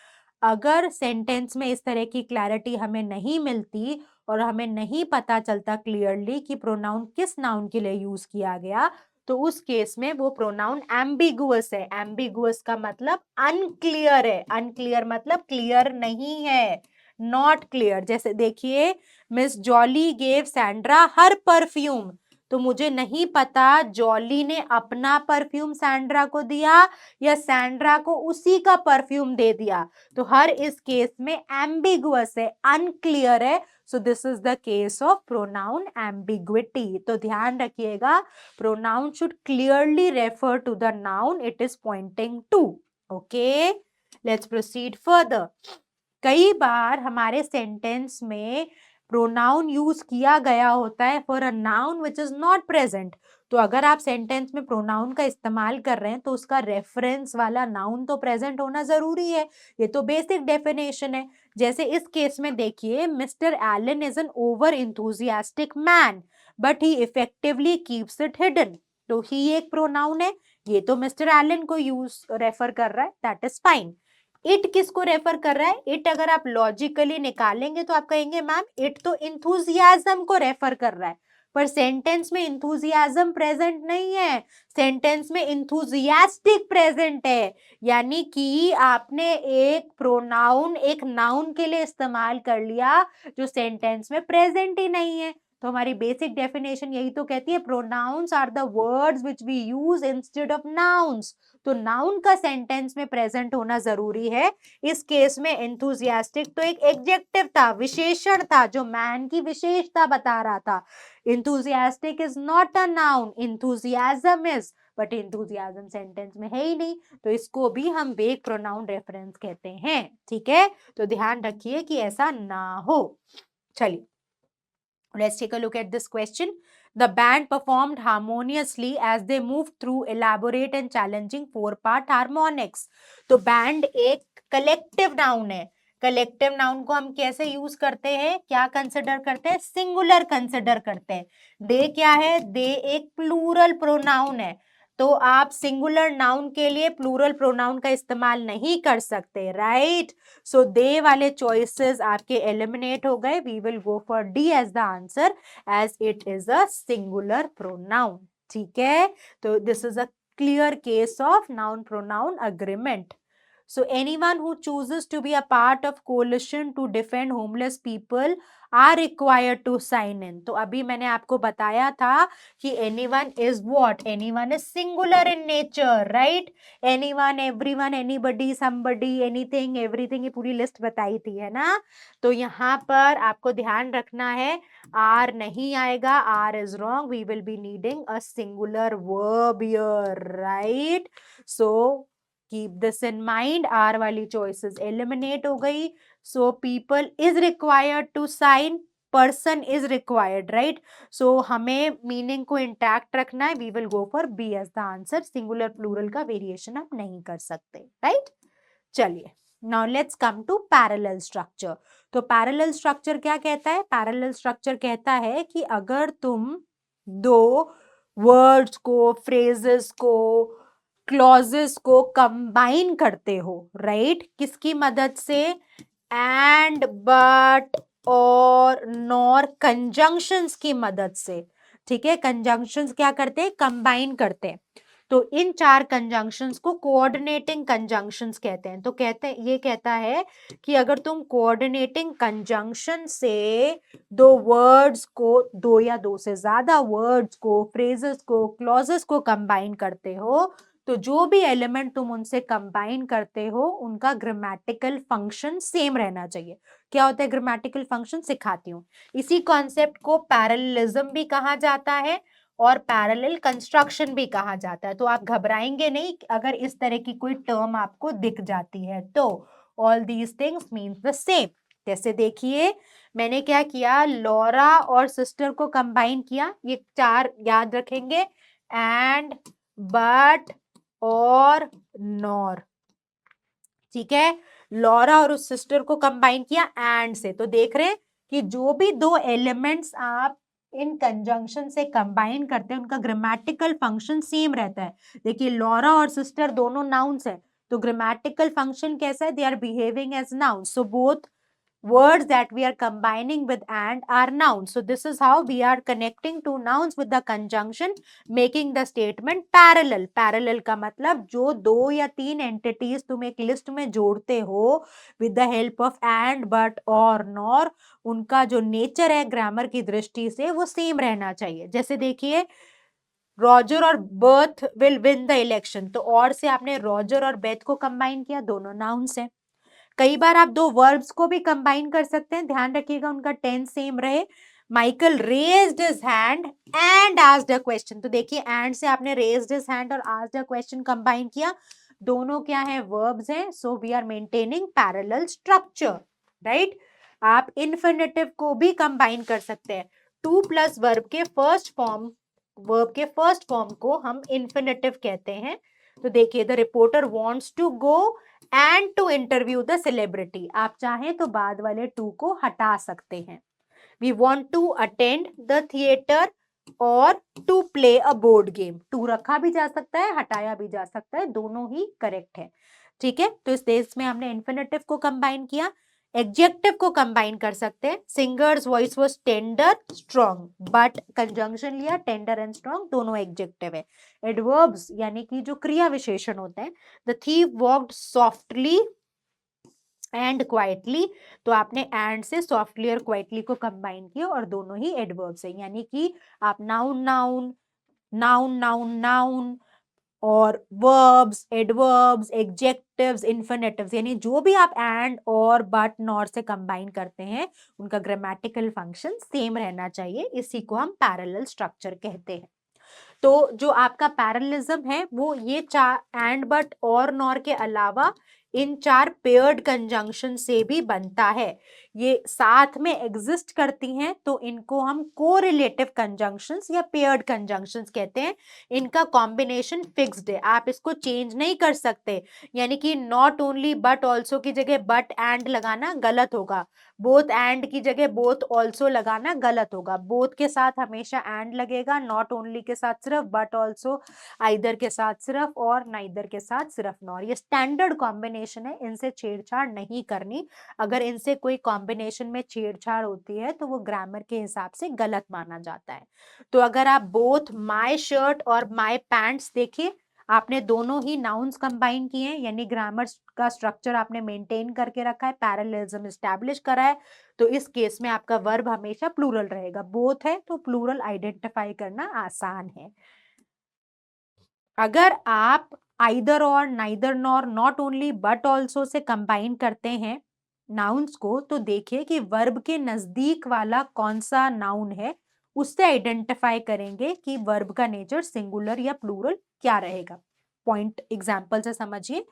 अगर सेंटेंस में इस तरह की क्लैरिटी हमें नहीं मिलती और हमें नहीं पता चलता क्लियरली कि प्रोनाउन किस नाउन के लिए यूज किया गया, तो उस केस में वो प्रोनाउन एम्बिगुअस है। एम्बिगुअस का मतलब अनक्लियर है। अनक्लियर मतलब क्लियर नहीं है, नॉट क्लियर। जैसे देखिए, मिस जॉली गेव सैंड्रा हर परफ्यूम। तो मुझे नहीं पता जॉली ने अपना परफ्यूम सैंड्रा को दिया या सैंड्रा को उसी का परफ्यूम दे दिया। तो हर इस केस में एम्बिगुअस है, अनक्लियर है। So this is the case of pronoun ambiguity. तो ध्यान रखिएगा, pronoun should clearly refer to the noun it is pointing to. Okay, let's proceed further. कई बार हमारे सेंटेंस में प्रोनाउन यूज किया गया होता है for a noun which is not present. तो अगर आप सेंटेंस में प्रोनाउन का इस्तेमाल कर रहे हैं तो उसका रेफरेंस वाला नाउन तो प्रेजेंट होना जरूरी है। ये तो बेसिक डेफिनेशन है। जैसे इस केस में देखिए, mister Allen is an over enthusiastic man but he effectively keeps it hidden. तो ही एक प्रोनाउन है, ये तो मिस्टर एलन को यूज रेफर कर रहा है, दैट इज फाइन। इट किसको रेफर कर रहा है? इट अगर आप लॉजिकली निकालेंगे तो आप कहेंगे मैम इट तो इंथुजियाज्म को रेफर कर रहा है, पर सेंटेंस में इंथुजियाज्म प्रेजेंट नहीं है, सेंटेंस में इंथुजियास्टिक प्रेजेंट है। यानी कि आपने एक प्रोनाउन एक नाउन के लिए इस्तेमाल कर लिया जो सेंटेंस में प्रेजेंट ही नहीं है। तो हमारी बेसिक डेफिनेशन यही तो कहती है, pronouns are the words which we use instead of nouns. तो नाउन का सेंटेंस में प्रेजेंट होना जरूरी है। इस केस में एंथुजियास्टिक तो एक एडजेक्टिव था, विशेषण था जो मैन की विशेषता बता रहा था। Enthusiastic is not a noun, enthusiasm is, but enthusiasm sentence में है ही नहीं, तो इसको भी हम वेग प्रोनाउन रेफरेंस कहते हैं। ठीक है, तो ध्यान रखिए कि ऐसा ना हो। चलिए, let's take a look at this question. The band performed harmoniously as they moved through elaborate and challenging 4-part harmonics. तो बैंड एक कलेक्टिव नाउन है. कलेक्टिव नाउन को हम कैसे यूज करते हैं, क्या कंसिडर करते हैं, सिंगुलर कंसिडर करते हैं. दे क्या है, दे एक प्लूरल प्रोनाउन है, तो आप सिंगुलर नाउन के लिए प्लूरल प्रोनाउन का इस्तेमाल नहीं कर सकते, राइट. सो दे वाले चॉइसेस आपके एलिमिनेट हो गए. We will go for D as the answer as it is a singular pronoun. ठीक है, तो this is a clear case of noun pronoun agreement. So anyone who chooses to be a part of coalition to defend homeless people are required to sign in. तो अभी मैंने आपको बताया था कि anyone is what? Anyone is singular in nature, right? Anyone, everyone, anybody, somebody, anything, everything, ये पूरी लिस्ट बताई थी, है ना. तो यहाँ पर आपको ध्यान रखना है, आर नहीं आएगा, are is wrong. We will be needing a singular verb here, right. So keep this in mind. Are वाली चॉइसेस एलिमिनेट हो गई. So people is required to sign, person is required, right. So हमें मीनिंग को इंटैक्ट रखना है. We will go for B as the answer. Singular plural का वेरिएशन आप नहीं कर सकते, राइट. चलिए, now let's come to parallel structure. तो पैरेलल स्ट्रक्चर क्या कहता है, पैरेलल स्ट्रक्चर कहता है कि अगर तुम दो वर्ड्स को, फ्रेजेस को, क्लॉजेस को कंबाइन करते हो, राइट, किसकी मदद से, एंड, बट, और, नॉर, कंजंक्शंस की मदद से. ठीक है, कंजंक्शंस क्या करते हैं, कंबाइन करते हैं. तो इन चार कंजंक्शंस को कोऑर्डिनेटिंग कंजंक्शंस कहते हैं. तो कहते हैं, ये कहता है कि अगर तुम कोऑर्डिनेटिंग कंजंक्शन से दो वर्ड्स को, दो या दो से ज्यादा वर्ड्स को, फ्रेजेस को, क्लॉजेस को कंबाइन करते हो, तो जो भी एलिमेंट तुम उनसे कंबाइन करते हो उनका ग्रामेटिकल फंक्शन सेम रहना चाहिए. क्या होता है ग्रामेटिकल फंक्शन, सिखाती हूँ. इसी कॉन्सेप्ट को पैरेललिज्म भी कहा जाता है और पैरेलल कंस्ट्रक्शन भी कहा जाता है. तो आप घबराएंगे नहीं अगर इस तरह की कोई टर्म आपको दिख जाती है तो. All these things means the same. जैसे देखिए, मैंने क्या किया, लॉरा और सिस्टर को कंबाइन किया. ये चार याद रखेंगे, एंड, बट, और, नॉर. ठीक है, लॉरा और उस सिस्टर को कंबाइन किया एंड से. तो देख रहे हैं कि जो भी दो एलिमेंट्स आप इन कंजंक्शन से कंबाइन करते हैं उनका ग्रामेटिकल फंक्शन सेम रहता है. देखिए, लॉरा और सिस्टर दोनों नाउन्स है, तो ग्रामेटिकल फंक्शन कैसा है, they are behaving as nouns. So both words that we are combining with and are nouns. So this is how we are connecting two nouns with the conjunction, making the statement parallel. Parallel का मतलब जो दो या तीन entities तुम एक लिस्ट में जोड़ते हो with the help of and, but, or, nor, उनका जो नेचर है ग्रामर की दृष्टि से वो सेम रहना चाहिए. जैसे देखिए, रॉजर और birth will win the election. तो और से आपने रॉजर और बेथ को कंबाइन किया, दोनों नाउन्स हैं. कई बार आप दो वर्ब्स को भी कंबाइन कर सकते हैं, ध्यान रखिएगा उनका टेंस सेम रहे. Michael raised his hand and asked a question. तो देखिए, एंड से आपने रेज्ड हिज हैंड और आस्क्ड अ क्वेश्चन कंबाइन किया, दोनों क्या है, वर्ब्स हैं. So we are maintaining parallel structure, right. आप इन्फिनेटिव को भी कंबाइन कर सकते हैं. टू प्लस वर्ब के फर्स्ट फॉर्म को हम इन्फिनेटिव कहते हैं. तो देखिए, the reporter wants to go and to interview the celebrity. आप चाहें तो बाद वाले टू को हटा सकते हैं. We want to attend the theatre और to play a board game. To रखा भी जा सकता है, हटाया भी जा सकता है, दोनों ही करेक्ट है. ठीक है, तो इस केस में हमने इन्फिनेटिव को कंबाइन किया. एडजेक्टिव को कंबाइन कर सकते हैं. Singers voice was tender strong, but conjunction लिया, टेंडर एंड स्ट्रॉन्ग दोनों एडजेक्टिव है. एडवर्ब्स यानी कि जो क्रिया विशेषण होते हैं, the thief walked softly and quietly. तो आपने एंड से सॉफ्टली और क्वाइटली को कंबाइन किया और दोनों ही एडवर्ब्स है. यानी कि आप noun noun noun noun noun और वर्ब्स, एडवर्ब्स, एडजेक्टिव्स, इन्फिनेटिव्स, यानी जो भी आप एंड, और, बट, नॉर से कंबाइन करते हैं उनका ग्रामेटिकल फंक्शन सेम रहना चाहिए. इसी को हम पैरेलल स्ट्रक्चर कहते हैं. तो जो आपका पैरेललिज्म है वो ये चार एंड, बट, और, नॉर के अलावा इन 4 पेयर्ड कंजंक्शन से भी बनता है। ये साथ में एग्जिस्ट करती हैं तो इनको हम कोरिलेटिव कंजंक्शंस या पेयर्ड कंजंक्शंस कहते हैं। इनका कॉम्बिनेशन फिक्स्ड है, आप इसको चेंज नहीं कर सकते। यानी कि नॉट ओनली बट ऑल्सो की जगह बट एंड लगाना गलत होगा, बोथ एंड की जगह बोथ ऑल्सो लगाना गलत होगा। बोथ के साथ हमेशा एंड लगेगा, नॉट ओनली के साथ सिर्फ, बट ऑल्सो आइदर के साथ सिर्फ, और नाइदर के साथ सिर्फ नॉर। ये स्टैंडर्ड कॉम्बिनेशन है, इनसे छेड़छाड़ नहीं करनी। अगर इनसे कोई कॉम्बिनेशन में छेड़छाड़ होती है तो वो ग्रामर के हिसाब से गलत माना जाता है। तो अगर आप बोथ माई शर्ट और माई पैंट्स देखिए, आपने दोनों ही नाउन्स कंबाइन किए हैं, यानी ग्रामर का स्ट्रक्चर आपने मेंटेन करके रखा है, पैरेललिज्म एस्टैब्लिश करा है। तो इस केस में आपका वर्ब हमेशा प्लूरल रहेगा, बोथ है तो प्लूरल आइडेंटिफाई करना आसान है। अगर आप either or, neither nor, not only but also से कंबाइन करते हैं नाउन्स को, तो देखिए कि वर्ब के नजदीक वाला कौन सा नाउन है, उससे आइडेंटिफाई करेंगे कि वर्ब का नेचर सिंगुलर या प्लूरल क्या रहेगा। पॉइंट एग्जाम्पल से समझिए।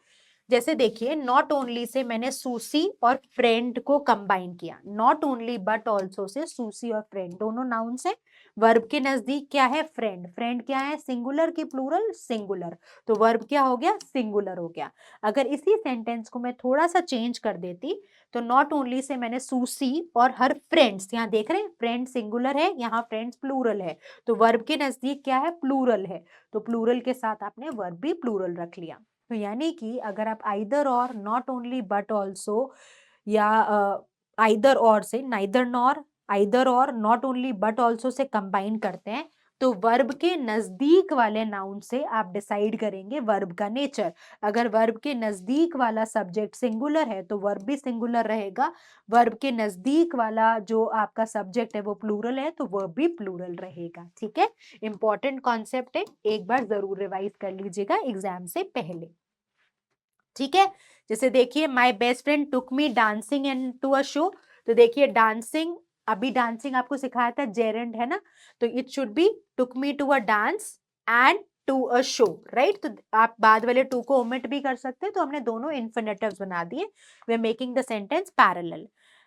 जैसे देखिए, नॉट ओनली से मैंने सूसी और फ्रेंड को कंबाइन किया, नॉट ओनली बट ऑल्सो से सूसी और फ्रेंड दोनों नाउन से। वर्ब के नजदीक क्या है, फ्रेंड। फ्रेंड क्या है, सिंगुलर की प्लूरल, सिंगुलर। तो वर्ब क्या हो गया, सिंगुलर हो गया। अगर इसी सेंटेंस को मैं थोड़ा सा चेंज कर देती, तो नॉट ओनली से मैंने सूसी और हर फ्रेंड्स, यहाँ देख रहे हैं फ्रेंड सिंगुलर है, यहाँ फ्रेंड्स प्लूरल है, तो वर्ब के नजदीक क्या है, प्लूरल है। तो प्लूरल के साथ आपने वर्ब भी प्लूरल रख लिया। तो यानी कि अगर आप आइदर और, नॉट ओनली बट ऑल्सो, या आइदर और से, नाइदर नॉर, आइदर और, नॉट ओनली बट ऑल्सो से कंबाइन करते हैं, तो वर्ब के नजदीक वाले नाउन से आप डिसाइड करेंगे वर्ब का नेचर। अगर वर्ब के नजदीक वाला सब्जेक्ट सिंगुलर है तो वर्ब भी सिंगुलर रहेगा, वर्ब के नजदीक वाला जो आपका सब्जेक्ट है वो प्लूरल है तो वर्ब भी प्लूरल रहेगा। ठीक है, इंपॉर्टेंट कॉन्सेप्ट है, एक बार जरूर रिवाइज कर लीजिएगा एग्जाम से पहले। ठीक है, जैसे देखिए, my best friend took me dancing into a show. तो देखिए डांसिंग, अभी डांसिंग आपको सिखाया था, जेरेंड है ना, तो it should be took me to a dance and to a show, right. तो आप बाद वाले टू को ओमिट भी कर सकते हैं, तो हमने दोनों इन्फिनेटिव्स बना दिए। We are making the sentence parallel.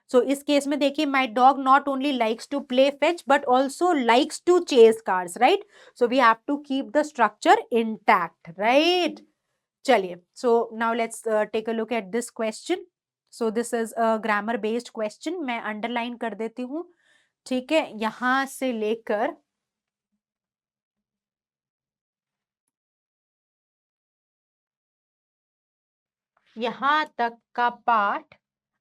So इस केस में देखिए, my dog not only likes to play fetch but also likes to chase cars, right. So we have to keep the structure intact, right. चलिए, so now let's take a look at this question. So this is a grammar based question, मैं अंडरलाइन कर देती हूँ। ठीक है, यहां से लेकर यहां तक का पार्ट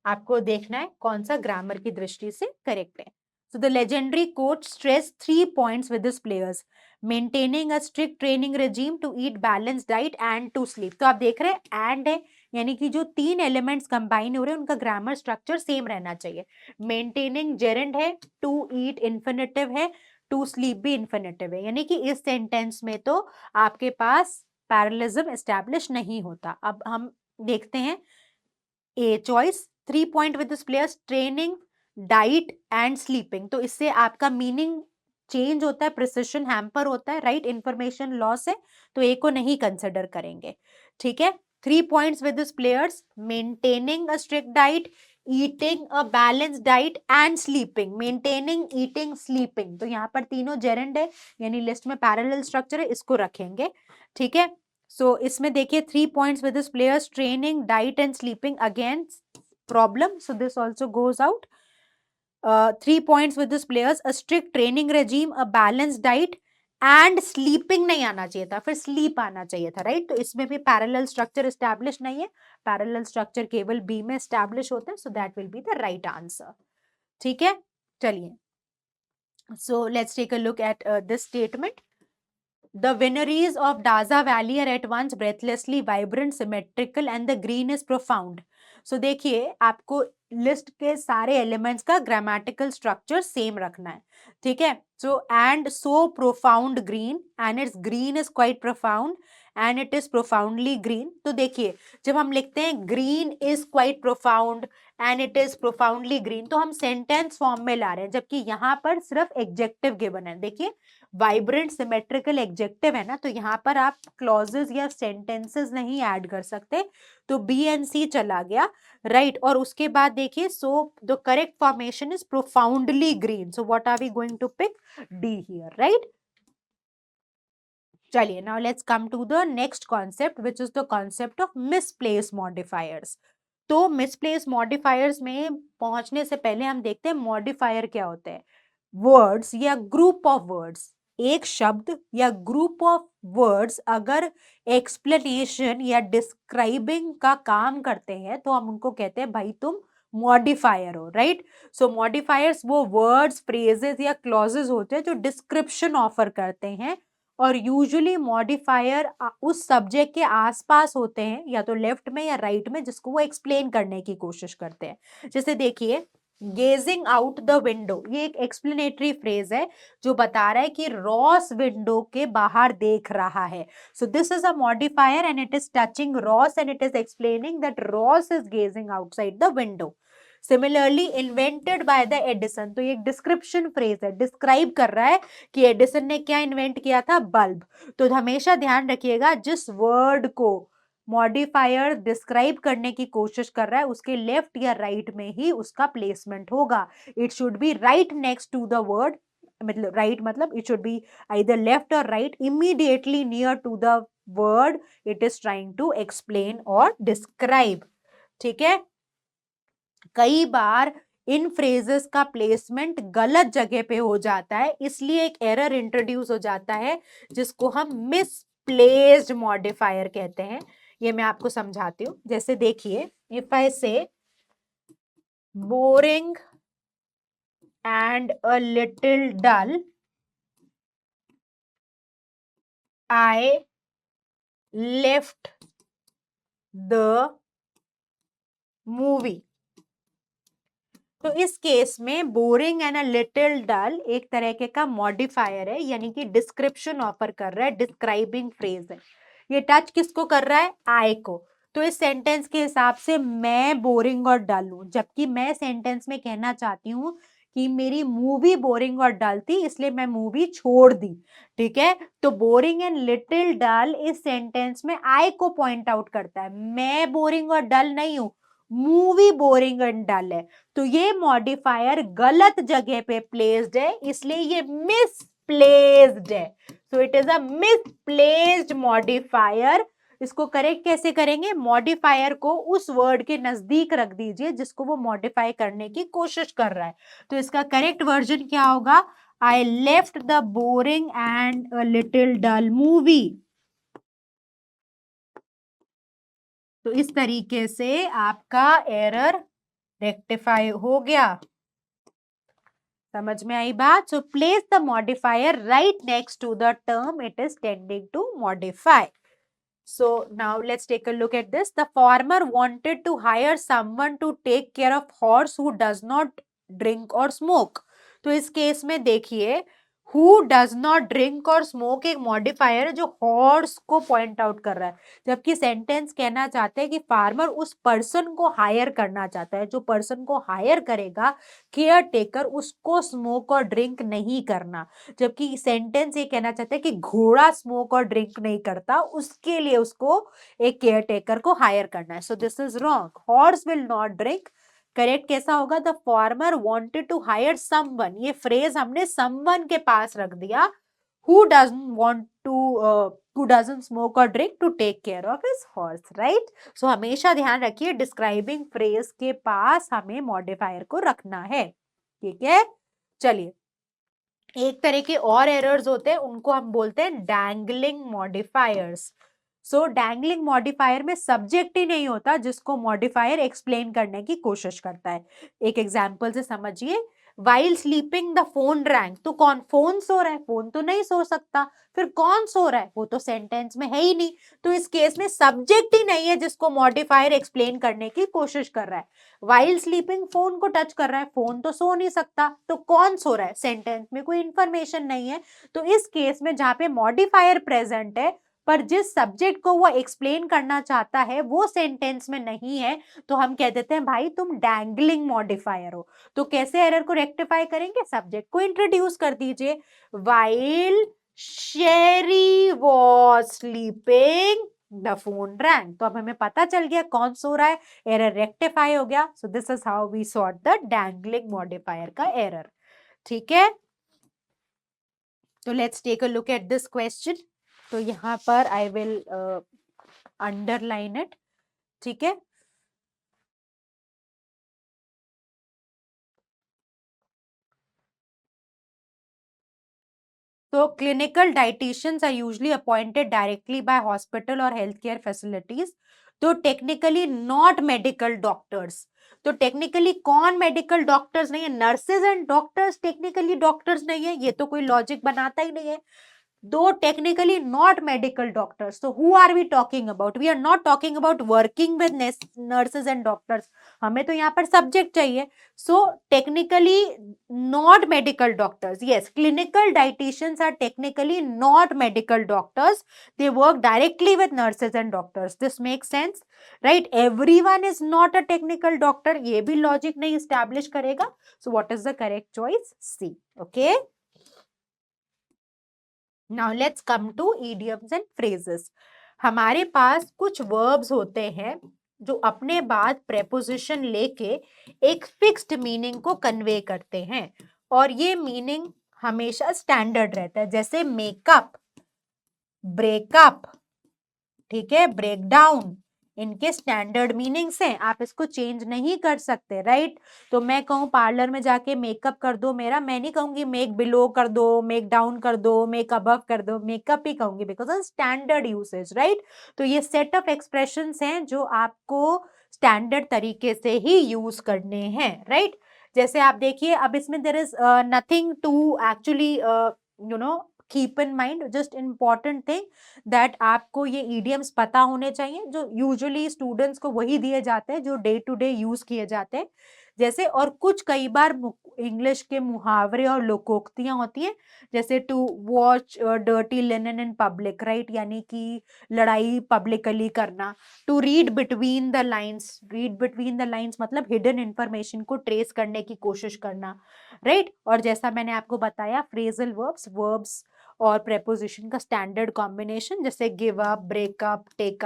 आपको देखना है कौन सा ग्रामर की दृष्टि से करेक्ट है। So the legendary coach stress 3 points with his players, maintaining a strict training regime to eat balance diet and to sleep. तो आप देख रहे हैं एंड है, यानी कि जो 3 एलिमेंट्स कंबाइन हो रहे हैं उनका ग्रामर स्ट्रक्चर सेम रहना चाहिए। मेंटेनिंग जेरेंड है, टू ईट इन्फिनेटिव है, टू स्लीप भी इन्फिनेटिव है, यानी कि इस सेंटेंस में तो आपके पास पैरेललिज्म एस्टैब्लिश नहीं होता। अब हम देखते हैं a choice, 3 point with this players, training, diet and sleeping. तो इससे आपका मीनिंग चेंज होता है, प्रिसिशन हैम्पर होता है, राइट, इंफॉर्मेशन लॉस है, तो ए को नहीं कंसिडर करेंगे। ठीक है, 3 points with this players, maintaining a strict diet, eating a balance diet and sleeping. Maintaining, eating, sleeping, तो यहाँ पर तीनों जेरेंड है, यानी लिस्ट में पैरेलल स्ट्रक्चर है, इसको रखेंगे। ठीक है, सो इसमें देखिए 3 points with this players, training, diet and sleeping, again problem, so this also goes out. 3 points with this players, a strict training regime, a balance diet and sleeping नहीं आना चाहिए था, फिर स्लीप आना चाहिए था, राइट। तो इसमें भी पैरेलल स्ट्रक्चर एस्टैब्लिश नहीं है, पैरेलल स्ट्रक्चर केवल बी में एस्टैब्लिश होता है, so that will be the right answer. ठीक है, चलिए, so let's take a look at this statement. The vineries of Daza Valley are at once breathlessly vibrant, symmetrical, and the green is profound. So देखिए, आपको लिस्ट के सारे एलिमेंट्स का ग्रामेटिकल स्ट्रक्चर सेम रखना है। ठीक है, so and so profound green, and it's green is quite profound, and it is profoundly green. तो देखिए जब हम लिखते हैं green is quite profound and it is profoundly green, तो हम सेंटेंस फॉर्म में ला रहे हैं, जबकि यहाँ पर सिर्फ एग्जेक्टिव गिवन है. देखिए वाइब्रेंट सिमेट्रिकल एग्जेक्टिव है ना, तो यहाँ पर आप क्लॉजेस या सेंटेंसेस नहीं ऐड कर सकते, तो बी एंड सी चला गया, राइट. और उसके बाद देखिए so the correct formation is profoundly green. So what are we going to pick? D here, right. चलिए now let's come to the next concept which is the concept of misplace modifiers. तो मिसप्लेस मॉडिफायर्स में पहुंचने से पहले हम देखते हैं मॉडिफायर क्या होते हैं. वर्ड्स या ग्रुप ऑफ वर्ड्स, एक शब्द या ग्रुप ऑफ वर्ड्स अगर एक्सप्लेनेशन या डिस्क्राइबिंग का काम करते हैं तो हम उनको कहते हैं भाई तुम मॉडिफायर हो, राइट. सो मॉडिफायर्स वो वर्ड्स, फ्रेजेस या क्लॉजेस होते हैं जो डिस्क्रिप्शन ऑफर करते हैं, और यूजुअली मॉडिफायर उस सब्जेक्ट के आसपास होते हैं, या तो लेफ्ट में या राइट में, जिसको वो एक्सप्लेन करने की कोशिश करते हैं. जैसे देखिए गेजिंग आउट द विंडो, ये एक एक्सप्लेनेटरी फ्रेज है जो बता रहा है कि रॉस विंडो के बाहर देख रहा है. So this is a modifier and it is touching Ross and it is explaining that Ross is gazing outside the window. Similarly invented by the Edison, तो ये एक डिस्क्रिप्शन फ्रेज है, डिस्क्राइब कर रहा है कि एडिसन ने क्या इन्वेंट किया था, बल्ब. तो हमेशा ध्यान रखिएगा जिस वर्ड को मॉडिफायर डिस्क्राइब करने की कोशिश कर रहा है उसके लेफ्ट या राइट में ही उसका प्लेसमेंट होगा. It should be right next to the word, मतलब राइट मतलब it should be either left और right, immediately near to the word it is trying to explain और डिस्क्राइब. ठीक है. कई बार इन फ्रेजेस का प्लेसमेंट गलत जगह पे हो जाता है, इसलिए एक एरर इंट्रोड्यूस हो जाता है जिसको हम मिसप्लेस्ड मॉडिफायर कहते हैं. ये मैं आपको समझाती हूँ. जैसे देखिए if I say boring and a little dull, I left the movie. तो इस केस में boring and a little dull एक तरीके का मॉडिफायर है, यानी कि डिस्क्रिप्शन ऑफर कर रहा है, डिस्क्राइबिंग फ्रेज है. ये टच किसको कर रहा है, आई को. तो इस सेंटेंस के हिसाब से मैं बोरिंग और डल हूं, जबकि मैं सेंटेंस में कहना चाहती हूँ कि मेरी मूवी बोरिंग और डल थी इसलिए मैं मूवी छोड़ दी. ठीक है. तो बोरिंग एंड लिटिल डल इस सेंटेंस में आई को पॉइंट आउट करता है, मैं बोरिंग और डल नहीं हूं, मूवी बोरिंग एंड डल है. तो ये मॉडिफायर गलत जगह पे प्लेस्ड है, इसलिए ये मिसप्लेस्ड है. So it is a misplaced modifier. इसको करेक्ट कैसे करेंगे, मॉडिफायर को उस वर्ड के नजदीक रख दीजिए जिसको वो मॉडिफाई करने की कोशिश कर रहा है. तो इसका करेक्ट वर्जन क्या होगा, I left the boring and a little dull movie. तो इस तरीके से आपका एरर रेक्टिफाई हो गया. समझ में आई बात. So place the modifier right next to the term it is tending to modify. So now let's take a look at this. The farmer wanted to hire someone to take care of horse who does not drink or smoke. तो इस केस में देखिए who does not drink और smoke एक मॉडिफायर है जो हॉर्स को पॉइंट आउट कर रहा है, जबकि सेंटेंस कहना चाहते हैं कि फार्मर उस पर्सन को हायर करना चाहता है, जो पर्सन को हायर करेगा केयर टेकर, उसको स्मोक और ड्रिंक नहीं करना. जबकि सेंटेंस ये कहना चाहते हैं कि घोड़ा स्मोक और ड्रिंक नहीं करता, उसके लिए उसको एक केयर टेकर को हायर करना है. So this is wrong. Horse will not drink. Correct कैसा होगा, the farmer wanted to hire someone, ये फ्रेज हमने समवन के पास रख दिया, who doesn't want to who doesn't smoke और drink to take care of his horse, right. सो हमेशा ध्यान रखिए डिस्क्राइबिंग फ्रेज के पास हमें मॉडिफायर को रखना है. ठीक है. चलिए एक तरह के और एरर्स होते हैं, उनको हम बोलते हैं डैंगलिंग मॉडिफायर्स. सो डैंगलिंग मॉडिफायर में सब्जेक्ट ही नहीं होता जिसको मॉडिफायर एक्सप्लेन करने की कोशिश करता है. एक एग्जांपल से समझिए, while sleeping the phone wrong, तो कौन, फोन सो रहा है, फोन तो नहीं सो सकता, फिर कौन सो रहा है, वो तो सेंटेंस में है ही नहीं. तो इस केस में सब्जेक्ट ही नहीं है जिसको मॉडिफायर एक्सप्लेन करने की कोशिश कर रहा है. वाइल स्लीपिंग फोन को टच कर रहा है, फोन तो सो नहीं सकता, तो कौन सो रहा है, सेंटेंस में कोई इंफॉर्मेशन नहीं है. तो इस केस में जहां पे मॉडिफायर प्रेजेंट है पर जिस सब्जेक्ट को वो एक्सप्लेन करना चाहता है वो सेंटेंस में नहीं है, तो हम कह देते हैं भाई तुम डैंगलिंग मॉडिफायर हो। तो कैसे एरर को रेक्टिफाई करेंगे, सब्जेक्ट को इंट्रोड्यूस कर दीजिए, while Sheri was sleeping the phone wrong. तो अब हमें पता चल गया कौन सो रहा है, एरर रेक्टिफाई हो गया। So this is how we sort the dangling modifier का एरर। ठीक है, तो let's take a look at this question. तो यहाँ पर आई विल अंडरलाइन इट। ठीक है, तो clinical dietitians are usually appointed directly by hospital or healthcare facilities. तो technically not medical doctors. तो technically कौन medical doctors नहीं है, nurses and doctors technically doctors नहीं है, ये तो कोई logic बनाता ही नहीं है। दो technically not medical doctors. So who are we talking about? We are not talking about working with nurses and doctors. हमें तो यहाँ पर subject चाहिए. So technically not medical doctors. Yes, clinical dietitians are technically not medical doctors. They work directly with nurses and doctors. This makes sense, right? Everyone is not a technical doctor. ये भी logic नहीं establish करेगा. So what is the correct choice? C. Okay. Now let's come to idioms and phrases. हमारे पास कुछ verbs होते हैं जो अपने बाद preposition लेके एक fixed meaning को convey करते हैं, और ये meaning हमेशा standard रहता है, जैसे makeup, breakup, ठीक है, breakdown, इनके स्टैंडर्ड मीनिंग्स हैं, आप इसको चेंज नहीं कर सकते, राइट? तो मैं कहूँ पार्लर में जाके मेकअप कर दो मेरा, मैं नहीं कहूंगी मेक बिलो कर दो, मेक डाउन कर दो, मेक अबव कर दो, मेकअप ही कहूंगी, because of standard usage, right? तो ये सेट ऑफ एक्सप्रेशंस हैं जो आपको स्टैंडर्ड तरीके से ही यूज करने हैं, राइट? जैसे आप देखिए, अब इसमें there is nothing to actually keep in mind, just important thing that आपको ये ईडियम्स पता होने चाहिए, जो यूजुअली स्टूडेंट्स को वही दिए जाते हैं जो डे टू डे यूज किए जाते हैं, जैसे, और कुछ कई बार इंग्लिश के मुहावरे और लोकोक्तियां होती हैं, जैसे to wash dirty linen in public, right? यानी कि लड़ाई पब्लिकली करना, to read between the lines, read between the lines मतलब हिडन इंफॉर्मेशन को ट्रेस करने की कोशिश करना, राइट? और जैसा मैंने आपको बताया, फ्रेजल वर्ब्स, वर्ब्स और प्रेपोजिशन का स्टैंडर्ड कॉम्बिनेशन, जैसे give up, break up, take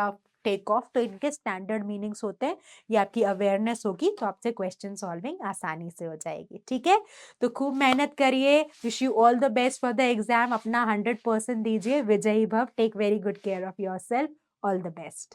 off, तो इनके स्टैंडर्ड मीनिंग्स होते हैं। ये आपकी अवेयरनेस होगी तो आपसे क्वेश्चन सॉल्विंग आसानी से हो जाएगी, ठीक है? तो खूब मेहनत करिए, wish you all the best for the exam, अपना 100% दीजिए, विजयी भव, take very good care of yourself, all the best.